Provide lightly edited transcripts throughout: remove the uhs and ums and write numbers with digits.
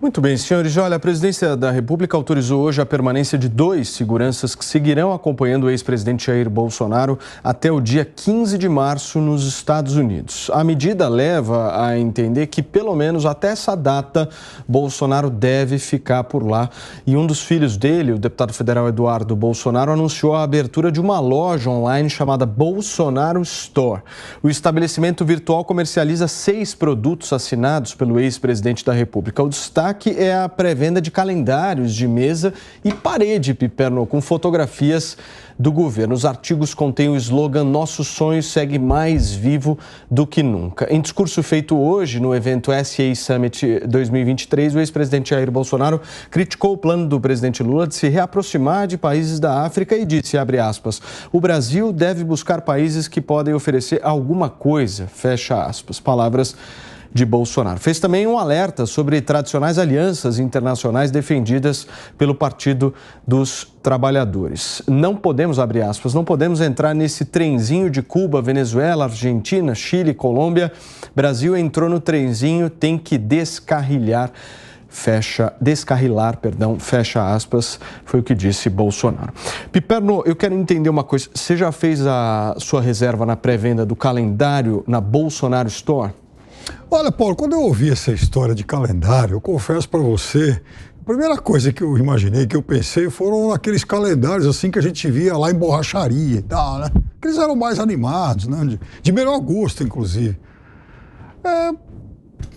Muito bem, senhores. Olha, a Presidência da República autorizou hoje a permanência de 2 seguranças que seguirão acompanhando o ex-presidente Jair Bolsonaro até o dia 15 de março nos Estados Unidos. A medida leva a entender que, pelo menos até essa data, Bolsonaro deve ficar por lá. E um dos filhos dele, o deputado federal Eduardo Bolsonaro, anunciou a abertura de uma loja online chamada Bolsonaro Store. O estabelecimento virtual comercializa 6 produtos assinados pelo ex-presidente da República. O destaque é a pré-venda de calendários de mesa e parede, Piperno, com fotografias do governo. Os artigos contêm o slogan "Nosso sonho segue mais vivo do que nunca". Em discurso feito hoje no evento SA Summit 2023, o ex-presidente Jair Bolsonaro criticou o plano do presidente Lula de se reaproximar de países da África e disse, abre aspas, "O Brasil deve buscar países que podem oferecer alguma coisa", fecha aspas. Palavras de Bolsonaro. Fez também um alerta sobre tradicionais alianças internacionais defendidas pelo Partido dos Trabalhadores. Não podemos, abre aspas, não podemos entrar nesse trenzinho de Cuba, Venezuela, Argentina, Chile, Colômbia. Brasil entrou no trenzinho, tem que descarrilar, fecha aspas, foi o que disse Bolsonaro. Piperno, eu quero entender uma coisa. Você já fez a sua reserva na pré-venda do calendário na Bolsonaro Store? Olha, Paulo, quando eu ouvi essa história de calendário, eu confesso para você, a primeira coisa que eu imaginei, que eu pensei, foram aqueles calendários assim que a gente via lá em borracharia e tal, né? Que eles eram mais animados, né? De melhor gosto, inclusive.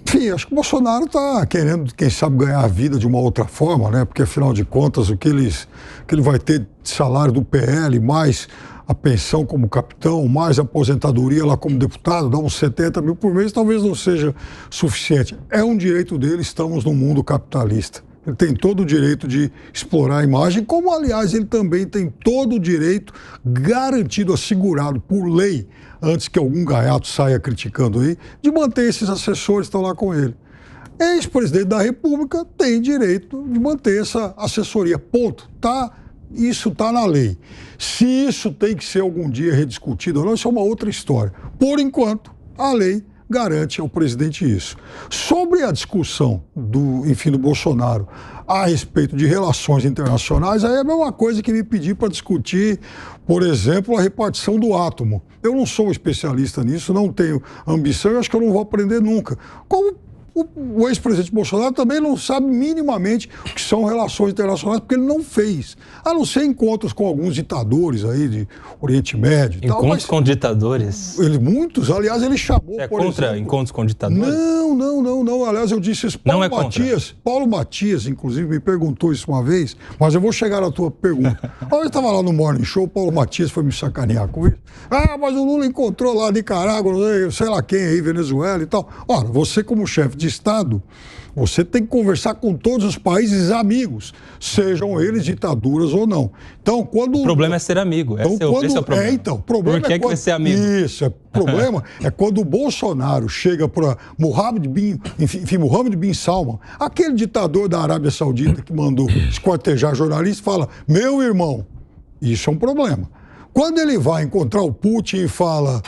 Enfim, acho que o Bolsonaro está querendo, quem sabe, ganhar a vida de uma outra forma, né? Porque, afinal de contas, o que ele vai ter de salário do PL, mais a pensão como capitão, mais a aposentadoria lá como deputado, dá uns 70 mil por mês, talvez não seja suficiente. É um direito dele, estamos num mundo capitalista. Ele tem todo o direito de explorar a imagem, como, aliás, ele também tem todo o direito garantido, assegurado por lei, antes que algum gaiato saia criticando aí, de manter esses assessores que estão lá com ele. Ex-presidente da República tem direito de manter essa assessoria, ponto. Isso está na lei. Se isso tem que ser algum dia rediscutido ou não, isso é uma outra história. Por enquanto, a lei garante ao presidente isso. Sobre a discussão do Bolsonaro a respeito de relações internacionais, aí é a mesma coisa que me pedir para discutir, por exemplo, a repartição do átomo. Eu não sou especialista nisso, não tenho ambição e acho que eu não vou aprender nunca. Como o ex-presidente Bolsonaro também não sabe minimamente o que são relações internacionais, porque ele não fez. A não ser encontros com alguns ditadores aí de Oriente Médio. Encontros com ditadores? Muitos. Aliás, ele chamou, por contra exemplo, encontros com ditadores? Não. Aliás, eu disse isso. Paulo Matias, inclusive, me perguntou isso uma vez, mas eu vou chegar à tua pergunta. Eu estava lá no Morning Show, o Paulo Matias foi me sacanear com isso. Mas o Lula encontrou lá Nicarágua, sei lá quem aí, Venezuela e tal. Ora, você como chefe de Estado, você tem que conversar com todos os países amigos, sejam eles ditaduras ou não. Então, quando... O problema é ser amigo, esse é o problema. O problema Por que vai ser amigo? Isso, o problema é quando o Bolsonaro chega para Mohammed bin Salman, aquele ditador da Arábia Saudita que mandou esquartejar jornalistas, fala, meu irmão, isso é um problema. Quando ele vai encontrar o Putin e fala,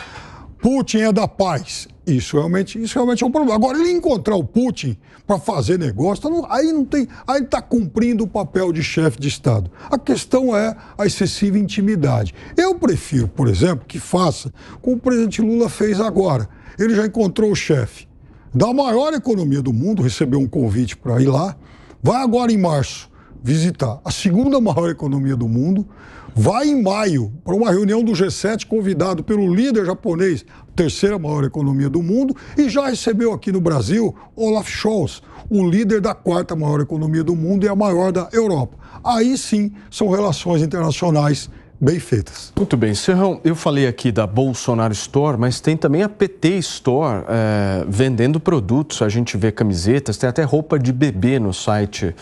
Putin é da paz, isso realmente é um problema. Agora, ele encontrar o Putin para fazer negócio, aí não tem. Aí ele está cumprindo o papel de chefe de Estado. A questão é a excessiva intimidade. Eu prefiro, por exemplo, que faça como o presidente Lula fez agora. Ele já encontrou o chefe da maior economia do mundo, recebeu um convite para ir lá, vai agora em março visitar a segunda maior economia do mundo, vai em maio para uma reunião do G7 convidado pelo líder japonês, terceira maior economia do mundo, e já recebeu aqui no Brasil Olaf Scholz, o líder da quarta maior economia do mundo e a maior da Europa. Aí sim são relações internacionais bem feitas. Muito bem, Serrão, eu falei aqui da Bolsonaro Store, mas tem também a PT Store vendendo produtos. A gente vê camisetas, tem até roupa de bebê no site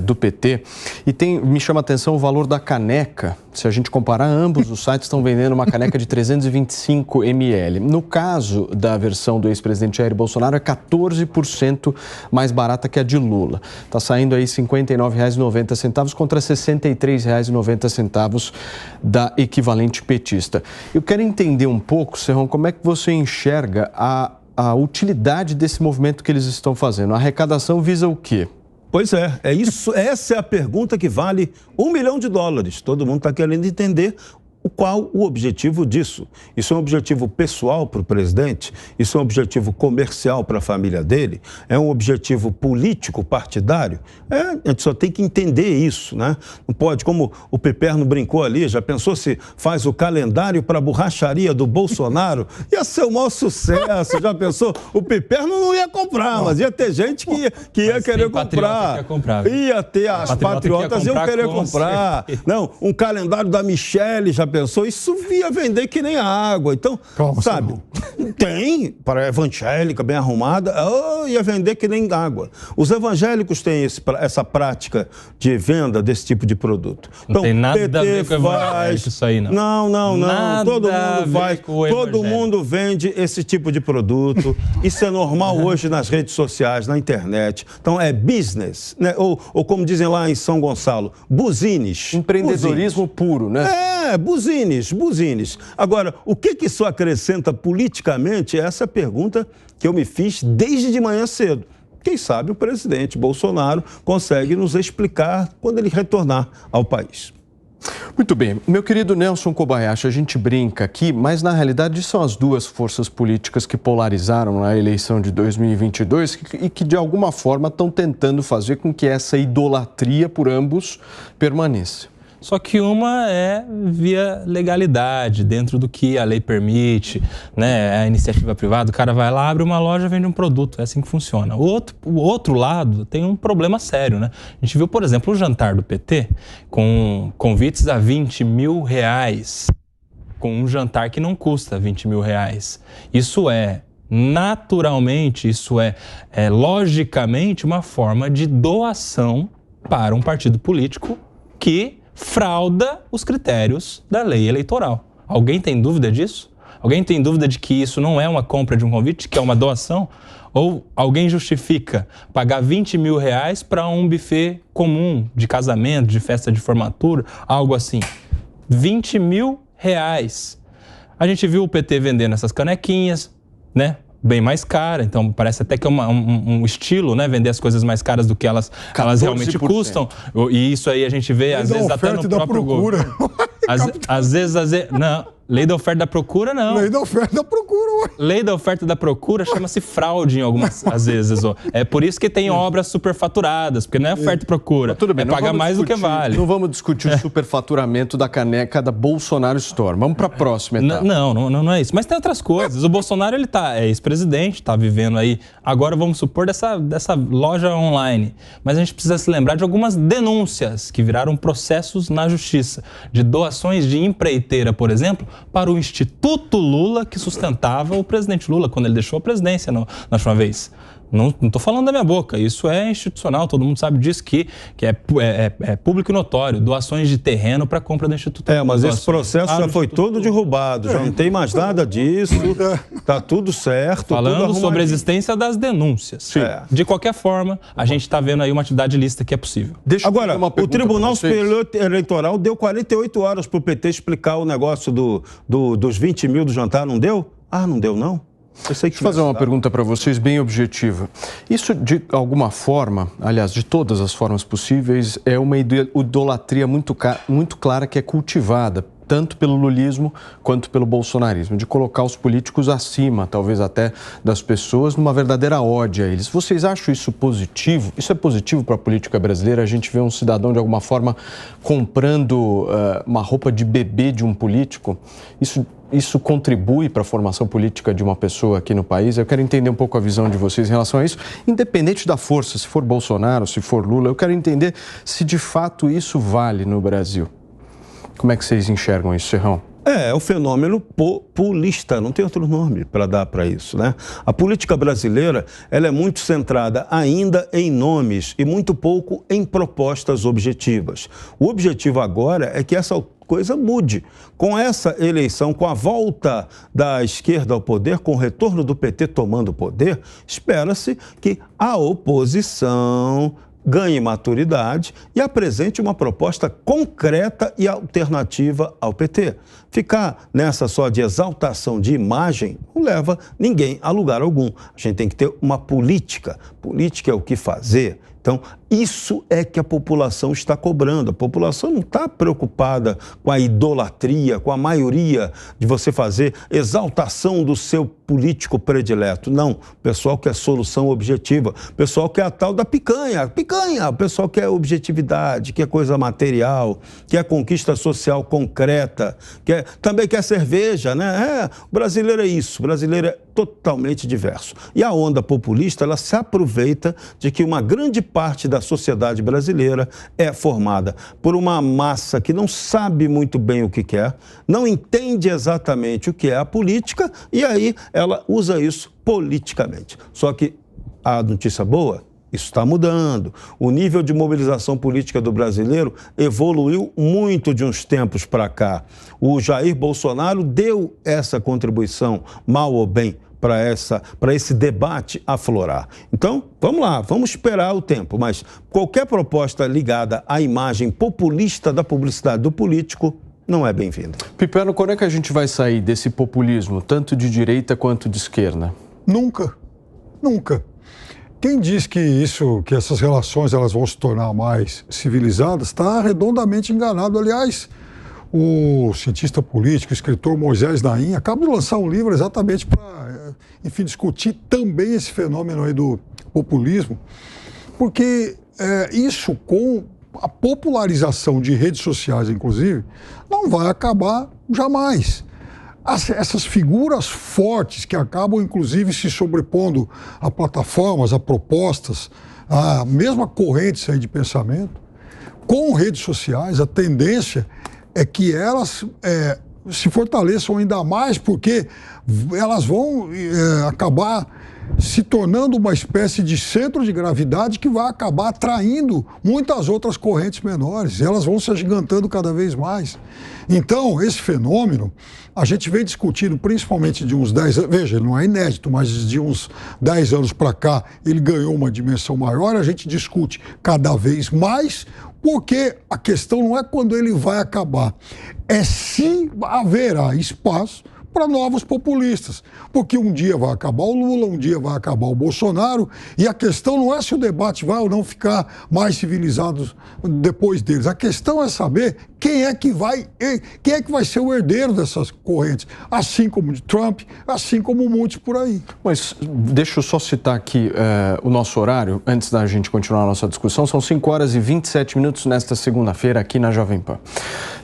do PT. E me chama a atenção o valor da caneca. Se a gente comparar, ambos os sites estão vendendo uma caneca de 325 ml. No caso da versão do ex-presidente Jair Bolsonaro, é 14% mais barata que a de Lula. Está saindo aí R$ 59,90 contra R$ 63,90 da equivalente petista. Eu quero entender um pouco, Serrão, como é que você enxerga a utilidade desse movimento que eles estão fazendo. A arrecadação visa o quê? Pois é isso, essa é a pergunta que vale $1 milhão. Todo mundo está querendo entender qual o objetivo disso. Isso é um objetivo pessoal para o presidente? Isso é um objetivo comercial para a família dele? É um objetivo político, partidário? A gente só tem que entender isso, né? Não pode, como o Piperno brincou ali, já pensou se faz o calendário para a borracharia do Bolsonaro? Ia ser o maior sucesso, já pensou? O Piperno não ia comprar, mas ia ter gente que ia querer comprar. Ia ter, as patriotas iam querer comprar. Não, um calendário da Michele, já pensou? Isso ia vender que nem a água. Então, sabe, tem, para a evangélica bem arrumada, ia vender que nem água. Os evangélicos têm essa prática de venda desse tipo de produto. Não tem nada a ver com evangélico isso aí, não. Não. Todo mundo faz, todo mundo vende esse tipo de produto. Isso é normal hoje nas redes sociais, na internet. Então, é business, né? Ou como dizem lá em São Gonçalo, buzines. Empreendedorismo puro, né? Buzines. Agora, o que isso acrescenta politicamente? Essa é a pergunta que eu me fiz desde de manhã cedo. Quem sabe o presidente Bolsonaro consegue nos explicar quando ele retornar ao país. Muito bem. Meu querido Nelson Kobayashi, a gente brinca aqui, mas na realidade são as duas forças políticas que polarizaram na eleição de 2022 e que de alguma forma estão tentando fazer com que essa idolatria por ambos permaneça. Só que uma é via legalidade, dentro do que a lei permite, né? A iniciativa privada, o cara vai lá, abre uma loja, vende um produto, é assim que funciona. O outro lado tem um problema sério, né? A gente viu, por exemplo, o jantar do PT com convites a R$20 mil, com um jantar que não custa R$20 mil. Isso é naturalmente, logicamente uma forma de doação para um partido político que frauda os critérios da lei eleitoral. Alguém tem dúvida disso? Alguém tem dúvida de que isso não é uma compra de um convite, que é uma doação? Ou alguém justifica pagar R$20 mil para um buffet comum de casamento, de festa de formatura, algo assim? R$20 mil. A gente viu o PT vendendo essas canequinhas, né? Bem mais cara, então parece até que é um estilo, né? Vender as coisas mais caras do que elas realmente custam. E isso aí a gente vê, às vezes, até no próprio governo. Às vezes, não. Lei da oferta e da procura, não. Lei da oferta e da procura, ué. Lei da oferta e da procura chama-se fraude em algumas, às vezes. Ó. É por isso que tem obras superfaturadas, porque não é oferta e procura. Tudo bem, é pagar mais do que vale. Não vamos discutir o superfaturamento da caneca da Bolsonaro Store. Vamos para a próxima etapa. Não é isso. Mas tem outras coisas. O Bolsonaro, ele é ex-presidente, está vivendo aí, agora vamos supor, dessa loja online. Mas a gente precisa se lembrar de algumas denúncias que viraram processos na justiça, de doações de empreiteira, por exemplo, para o Instituto Lula, que sustentava o presidente Lula quando ele deixou a presidência na última vez. Não estou falando da minha boca, isso é institucional, todo mundo sabe disso, que é público e notório, doações de terreno para compra do Instituto Lula. Mas esse processo já foi todo derrubado, já não tem mais nada disso, está tudo certo. Falando sobre a existência das denúncias. De qualquer forma, a gente está vendo aí uma atividade ilícita que é possível. Agora, o Tribunal Superior Eleitoral deu 48 horas para o PT explicar o negócio dos 20 mil do jantar, não deu? Não deu, não? Deixa eu fazer uma pergunta para vocês bem objetiva. Isso, de alguma forma, aliás, de todas as formas possíveis, é uma idolatria muito clara que é cultivada, tanto pelo lulismo quanto pelo bolsonarismo, de colocar os políticos acima, talvez até das pessoas, numa verdadeira ódio a eles. Vocês acham isso positivo? Isso é positivo para a política brasileira? A gente vê um cidadão, de alguma forma, comprando uma roupa de bebê de um político? Isso contribui para a formação política de uma pessoa aqui no país? Eu quero entender um pouco a visão de vocês em relação a isso, independente da força, se for Bolsonaro, se for Lula, eu quero entender se de fato isso vale no Brasil. Como é que vocês enxergam isso, Serrão? É o fenômeno populista, não tem outro nome para dar para isso, né? A política brasileira, ela é muito centrada ainda em nomes e muito pouco em propostas objetivas. O objetivo agora é que essa coisa mude. Com essa eleição, com a volta da esquerda ao poder, com o retorno do PT tomando o poder, espera-se que a oposição ganhe maturidade e apresente uma proposta concreta e alternativa ao PT. Ficar nessa só de exaltação de imagem não leva ninguém a lugar algum. A gente tem que ter uma política. Política é o que fazer. Então, Isso é que a população está cobrando. A população não está preocupada com a idolatria, com a maioria de você fazer exaltação do seu político predileto. Não, o pessoal quer solução objetiva. O pessoal quer a tal da picanha. Picanha! O pessoal quer objetividade, quer coisa material, quer conquista social concreta, também quer cerveja, né? O brasileiro é isso, o brasileiro é totalmente diverso. E a onda populista, ela se aproveita de que uma grande parte da sociedade brasileira é formada por uma massa que não sabe muito bem o que quer, não entende exatamente o que é a política e aí ela usa isso politicamente. Só que a notícia boa, isso está mudando. O nível de mobilização política do brasileiro evoluiu muito de uns tempos para cá. O Jair Bolsonaro deu essa contribuição, mal ou bem, para esse debate aflorar. Então, vamos lá, vamos esperar o tempo, mas qualquer proposta ligada à imagem populista da publicidade do político não é bem-vinda. Piperno, quando é que a gente vai sair desse populismo, tanto de direita quanto de esquerda? Nunca. Nunca. Quem diz que essas relações elas vão se tornar mais civilizadas está redondamente enganado. Aliás, o cientista político, o escritor Moisés Naim, acaba de lançar um livro exatamente para, enfim, discutir também esse fenômeno aí do populismo, porque isso, com a popularização de redes sociais, inclusive, não vai acabar jamais. Essas figuras fortes que acabam, inclusive, se sobrepondo a plataformas, a propostas, a mesma correntes aí de pensamento, com redes sociais, a tendência é que elas se fortaleçam ainda mais, porque elas vão acabar se tornando uma espécie de centro de gravidade que vai acabar atraindo muitas outras correntes menores. E elas vão se agigantando cada vez mais. Então, esse fenômeno, a gente vem discutindo principalmente de uns 10 anos, veja, ele não é inédito, mas de uns 10 anos para cá, ele ganhou uma dimensão maior, a gente discute cada vez mais, porque a questão não é quando ele vai acabar, é se haverá espaço para novos populistas, porque um dia vai acabar o Lula, um dia vai acabar o Bolsonaro, e a questão não é se o debate vai ou não ficar mais civilizado depois deles. A questão é saber quem é que vai ser o herdeiro dessas correntes, assim como de Trump, assim como muitos por aí. Mas deixa eu só citar aqui o nosso horário, antes da gente continuar a nossa discussão. São 5h27 nesta segunda-feira aqui na Jovem Pan.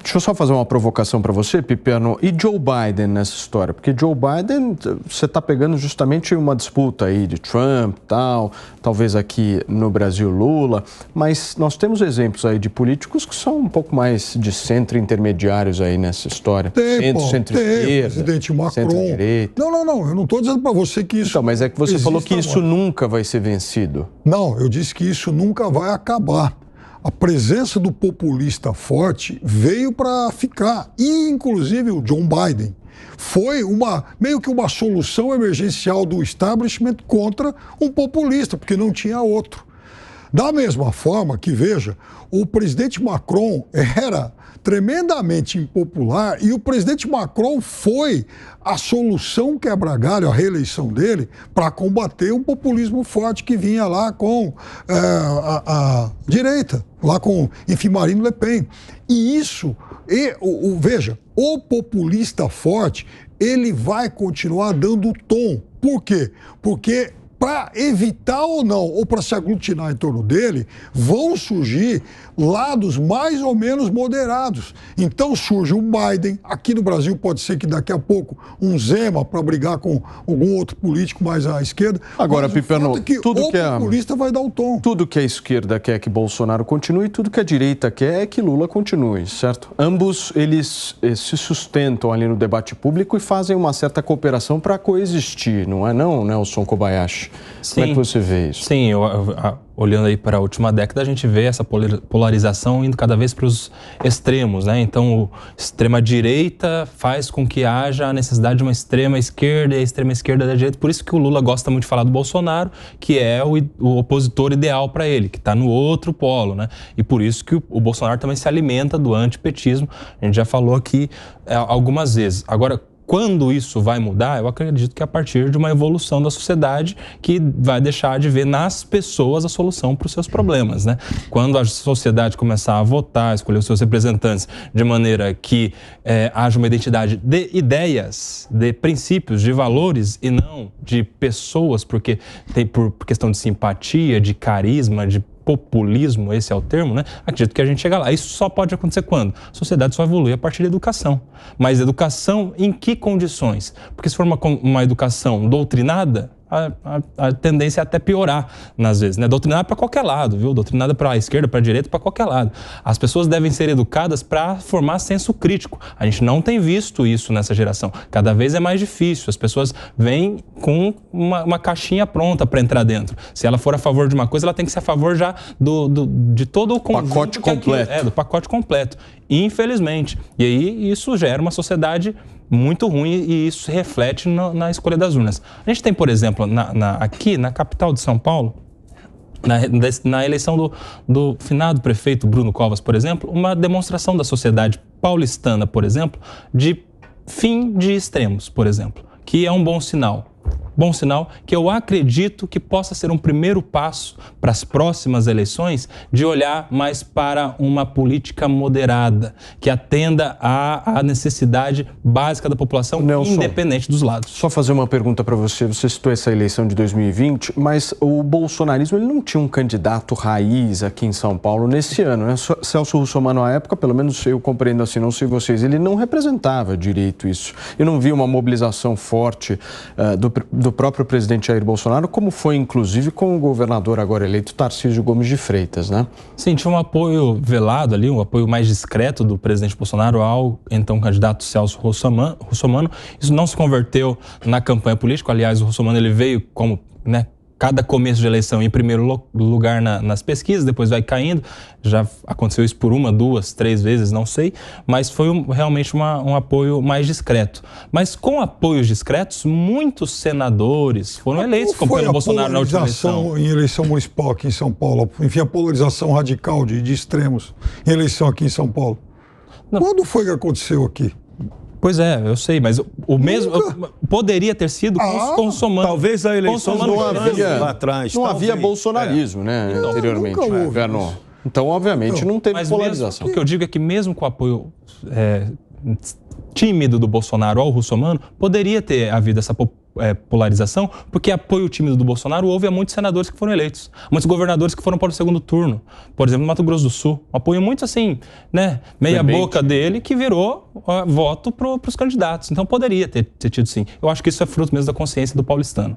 Deixa eu só fazer uma provocação para você, Piperno. E Joe Biden nessa história? Porque Joe Biden, você está pegando justamente uma disputa aí de Trump e tal, talvez aqui no Brasil Lula, mas nós temos exemplos aí de políticos que são um pouco mais de centro intermediários aí nessa história. Centro-esquerda, presidente Macron. Centro-direita. Não, eu não estou dizendo para você que isso... Então, mas é que você falou que isso nunca vai ser vencido. Não, eu disse que isso nunca vai acabar. A presença do populista forte veio para ficar, e inclusive o Joe Biden foi meio que uma solução emergencial do establishment contra um populista, porque não tinha outro. Da mesma forma que, veja, o presidente Macron era tremendamente impopular e o presidente Macron foi a solução quebra-galho, a reeleição dele, para combater um populismo forte que vinha lá com a direita, lá com, enfim, Marine Le Pen. E isso, veja, o populista forte, ele vai continuar dando tom. Por quê? Porque para evitar ou não, ou para se aglutinar em torno dele, vão surgir lados mais ou menos moderados. Então surge um Biden, aqui no Brasil pode ser que daqui a pouco um Zema para brigar com algum outro político mais à esquerda. Agora, Piperno, tudo que o populista vai dar o tom. Tudo que a esquerda quer que Bolsonaro continue, tudo que a direita quer é que Lula continue, certo? Ambos, eles se sustentam ali no debate público e fazem uma certa cooperação para coexistir, não é não, Nelson Kobayashi? Sim. Como é que você vê isso? Sim, olhando aí para a última década, a gente vê essa polarização indo cada vez para os extremos, né? Então, a extrema-direita faz com que haja a necessidade de uma extrema-esquerda e a extrema-esquerda da direita. Por isso que o Lula gosta muito de falar do Bolsonaro, que é o opositor ideal para ele, que está no outro polo, né? E por isso que o Bolsonaro também se alimenta do antipetismo. A gente já falou aqui algumas vezes. Agora, quando isso vai mudar? Eu acredito que a partir de uma evolução da sociedade que vai deixar de ver nas pessoas a solução para os seus problemas, né? Quando a sociedade começar a votar, escolher os seus representantes de maneira que haja uma identidade de ideias, de princípios, de valores e não de pessoas, porque tem por questão de simpatia, de carisma, de populismo, esse é o termo, né? Acredito que a gente chega lá. Isso só pode acontecer quando? A sociedade só evolui a partir da educação. Mas educação em que condições? Porque se for uma educação doutrinada, a tendência é até piorar, às vezes, né? Doutrinada para qualquer lado, viu? Doutrinada para a esquerda, para a direita, para qualquer lado. As pessoas devem ser educadas para formar senso crítico. A gente não tem visto isso nessa geração. Cada vez é mais difícil. As pessoas vêm com uma caixinha pronta para entrar dentro. Se ela for a favor de uma coisa, ela tem que ser a favor já de todo o pacote completo. Do pacote completo. Infelizmente. E aí isso gera uma sociedade muito ruim e isso se reflete na escolha das urnas. A gente tem, por exemplo, aqui na capital de São Paulo, na eleição do finado prefeito Bruno Covas, por exemplo, uma demonstração da sociedade paulistana, por exemplo, de fim de extremos, por exemplo, que é um bom sinal. Bom sinal que eu acredito que possa ser um primeiro passo para as próximas eleições de olhar mais para uma política moderada, que atenda à necessidade básica da população, Nelson, independente dos lados. Só fazer uma pergunta para você. Você citou essa eleição de 2020, mas o bolsonarismo ele não tinha um candidato raiz aqui em São Paulo nesse ano, né? Celso Russomano, à época, pelo menos eu compreendo assim, não sei vocês, ele não representava direito isso. Eu não vi uma mobilização forte do próprio presidente Jair Bolsonaro, como foi inclusive com o governador agora eleito Tarcísio Gomes de Freitas, né? Sim, tinha um apoio velado ali, um apoio mais discreto do presidente Bolsonaro ao então candidato Celso Russomano. Isso não se converteu na campanha política. Aliás, o Russomano ele veio como, né, cada começo de eleição em primeiro lugar nas pesquisas, depois vai caindo. Já aconteceu isso por 1, 2, 3 vezes, não sei, mas foi realmente um apoio mais discreto. Mas com apoios discretos, muitos senadores foram eleitos acompanhando o Bolsonaro na última eleição. Em eleição municipal aqui em São Paulo, enfim, a polarização radical de extremos em eleição aqui em São Paulo. Não. Quando foi que aconteceu aqui? Pois é, eu sei, mas o mesmo poderia ter sido consumando. Talvez a eleição não havia lá atrás. Não havia bolsonarismo, né, anteriormente, Vernon. Então, obviamente, não teve polarização. Mesmo, o que eu digo é que mesmo com o apoio tímido do Bolsonaro ao Russomano, poderia ter havido essa polarização, porque apoio tímido do Bolsonaro houve a muitos senadores que foram eleitos, muitos governadores que foram para o segundo turno. Por exemplo, no Mato Grosso do Sul, um apoio muito assim, né, meia boca dele, que virou voto para os candidatos. Então poderia ter tido sim. Eu acho que isso é fruto mesmo da consciência do paulistano.